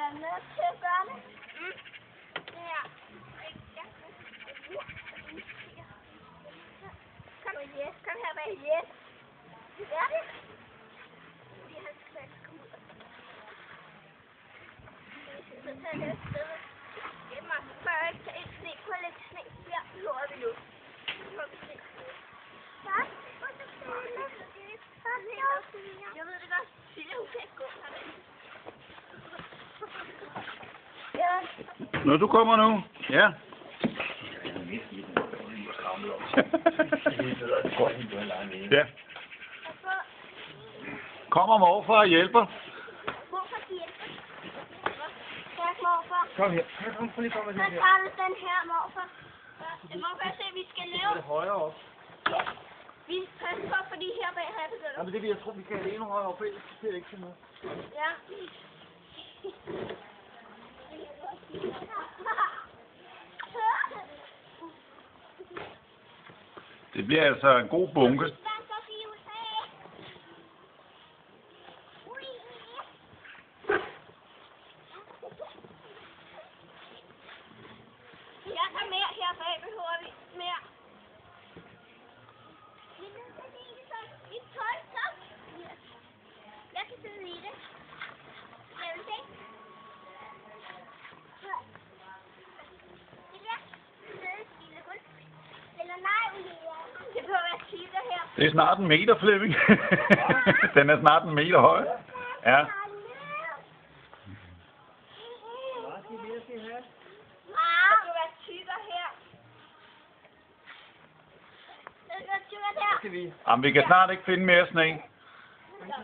være med til at gøre det. Ja. Kom her, kom her med Jes. Ja, det. Fordi han skal komme ud. Så tager det afsted. Det må bare ikke tage et sne. Prøv at lægge sne her. Nu er vi nu. Nu har vi sne. Ja, og så skal vi lægge det. Jeg ved det godt. Silje, hun kan ikke gå hernede. Ja. Når du kommer nu? Ja. Ja. Kommer morfar og hjælper? Morfar hjælper. Tak, morfar. Kom her. Kom lige kom Så her. tager vi den her, morfar. Morfar, se, vi skal lave. Det højere op. Ja. Vi passer på, fordi her bag har jeg begyndt. Ja, men det vil jeg tro, vi kan have det endnu højere op, ellers ser det ikke til noget. Ja. Det bliver altså en god bunke. Jeg tager mere her bag, behøver vi mere. Mit tøj, så. Jeg kan sidde i det. Jeg vil se. Det der. Sidde i lille gulv. Eller nej, Olivia. Det behøver være tider her. Det er snart en meter, Flemming. Den er snart en meter høj. Ja. Hvad skal vi skal have? Der skal være tykker her. Der skal være tykker der. Skal vi? Jamen, vi kan snart ikke finde mere sne. Der er mere.